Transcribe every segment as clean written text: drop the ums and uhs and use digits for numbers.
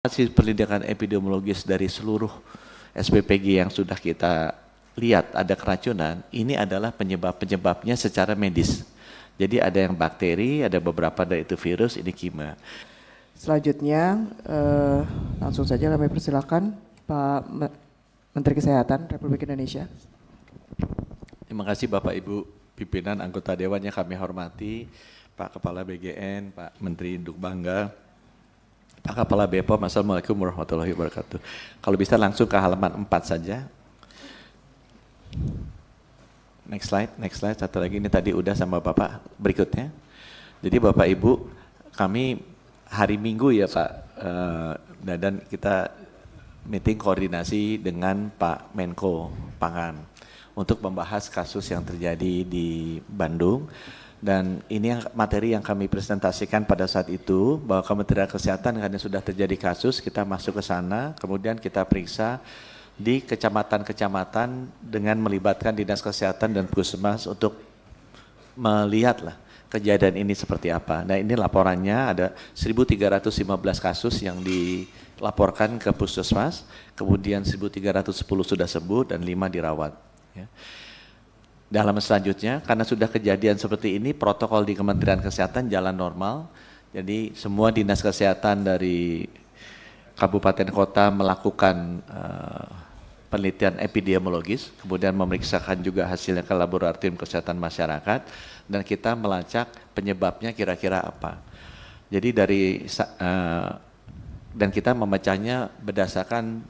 Hasil penelitian epidemiologis dari seluruh SPPG yang sudah kita lihat ada keracunan, ini adalah penyebabnya secara medis. Jadi ada yang bakteri, ada beberapa dari itu virus, ini kimia. Selanjutnya langsung saja kami persilakan Pak Menteri Kesehatan Republik Indonesia. Terima kasih Bapak Ibu pimpinan anggota Dewan yang kami hormati, Pak Kepala BGN, Pak Menteri Induk Bangga, Pak Kepala BPOM. Assalamualaikum warahmatullahi wabarakatuh. Kalau bisa langsung ke halaman 4 saja. Next slide, satu lagi, ini tadi udah sama Bapak, berikutnya. Jadi Bapak Ibu, kami hari Minggu ya Pak, dan kita meeting koordinasi dengan Pak Menko Pangan untuk membahas kasus yang terjadi di Bandung. Dan ini materi yang kami presentasikan pada saat itu, bahwa Kementerian Kesehatan karena sudah terjadi kasus, kita masuk ke sana, kemudian kita periksa di kecamatan-kecamatan dengan melibatkan Dinas Kesehatan dan Puskesmas untuk melihatlah kejadian ini seperti apa. Nah ini laporannya ada 1.315 kasus yang dilaporkan ke Puskesmas, kemudian 1.310 sudah sembuh dan 5 dirawat. Ya. Di halaman selanjutnya, karena sudah kejadian seperti ini, protokol di Kementerian Kesehatan jalan normal. Jadi semua dinas kesehatan dari kabupaten kota melakukan penelitian epidemiologis, kemudian memeriksakan juga hasilnya ke laboratorium kesehatan masyarakat, dan kita melacak penyebabnya kira-kira apa. Jadi dan kita memecahnya berdasarkan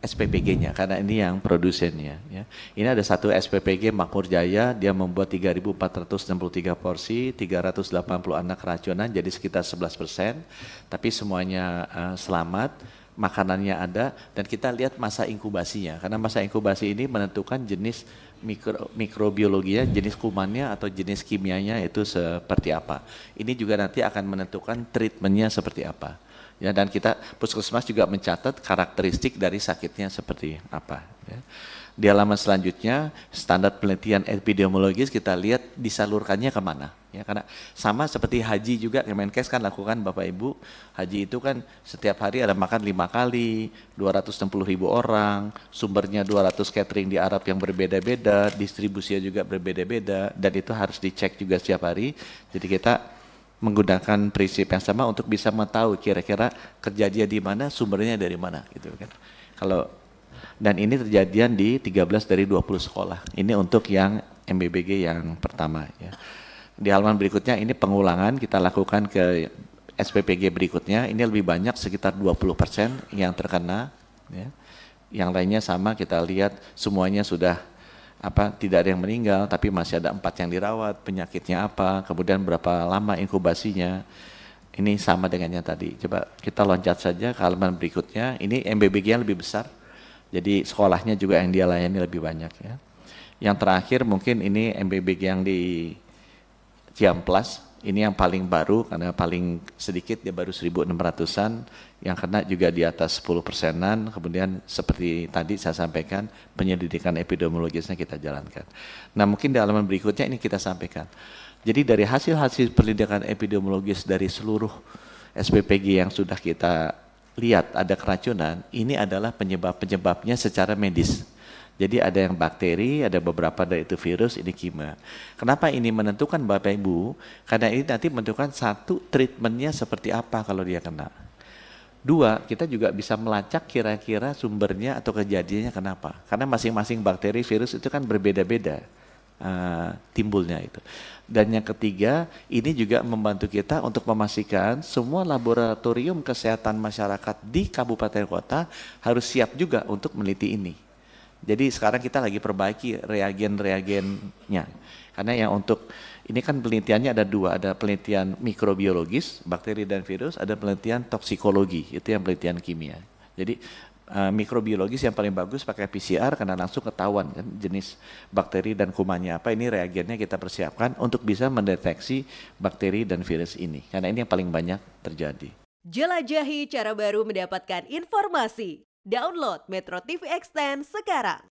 SPPG-nya, karena ini yang produsennya. Ya. Ini ada satu SPPG Makmur Jaya, dia membuat 3.463 porsi, 380 anak keracunan, jadi sekitar 11%, tapi semuanya selamat, makanannya ada, dan kita lihat masa inkubasinya, karena masa inkubasi ini menentukan jenis mikrobiologinya, jenis kumannya atau jenis kimianya itu seperti apa. Ini juga nanti akan menentukan treatmentnya seperti apa. Ya, dan kita Puskesmas juga mencatat karakteristik dari sakitnya seperti apa. Ya. Di halaman selanjutnya, standar penelitian epidemiologis kita lihat disalurkannya kemana. Ya, karena sama seperti haji juga, Kemenkes kan lakukan Bapak Ibu, haji itu kan setiap hari ada makan 5 kali, 260.000 orang, sumbernya 200 catering di Arab yang berbeda-beda, distribusinya juga berbeda-beda, dan itu harus dicek juga setiap hari. Jadi kita menggunakan prinsip yang sama untuk bisa mengetahui kira-kira kejadian di mana, sumbernya dari mana gitu kan. Dan ini kejadian di 13 dari 20 sekolah. Ini untuk yang MBBG yang pertama ya. Di halaman berikutnya ini pengulangan kita lakukan ke SPPG berikutnya, ini lebih banyak sekitar 20% yang terkena ya. Yang lainnya sama, kita lihat semuanya sudah tidak ada yang meninggal, tapi masih ada 4 yang dirawat, penyakitnya apa, kemudian berapa lama inkubasinya. Ini sama dengan yang tadi. Coba kita loncat saja ke halaman berikutnya. Ini MBBG yang lebih besar, jadi sekolahnya juga yang dia layani lebih banyak ya. Yang terakhir mungkin ini MBBG yang di Ciamplas, ini yang paling baru karena paling sedikit, dia baru 1.600-an, yang kena juga di atas 10%-an, kemudian seperti tadi saya sampaikan, penyelidikan epidemiologisnya kita jalankan. Nah mungkin di halaman berikutnya ini kita sampaikan. Jadi dari hasil-hasil penelitian epidemiologis dari seluruh SPPG yang sudah kita lihat ada keracunan, ini adalah penyebabnya secara medis. Jadi ada yang bakteri, ada beberapa dari itu virus, ini kimia. Kenapa ini menentukan Bapak Ibu? Karena ini nanti menentukan satu, treatmentnya seperti apa kalau dia kena. Dua, kita juga bisa melacak kira-kira sumbernya atau kejadiannya kenapa. Karena masing-masing bakteri, virus itu kan berbeda-beda timbulnya itu. Dan yang ketiga, ini juga membantu kita untuk memastikan semua laboratorium kesehatan masyarakat di kabupaten kota harus siap juga untuk meneliti ini. Jadi sekarang kita lagi perbaiki reagen-reagennya. Karena yang untuk ini kan penelitiannya ada dua, ada penelitian mikrobiologis, bakteri dan virus, ada penelitian toksikologi, itu yang penelitian kimia. Jadi mikrobiologis yang paling bagus pakai PCR karena langsung ketahuan kan jenis bakteri dan kumannya apa. Ini reagennya kita persiapkan untuk bisa mendeteksi bakteri dan virus ini. Karena ini yang paling banyak terjadi. Jelajahi cara baru mendapatkan informasi. Download Metro TV Extend sekarang.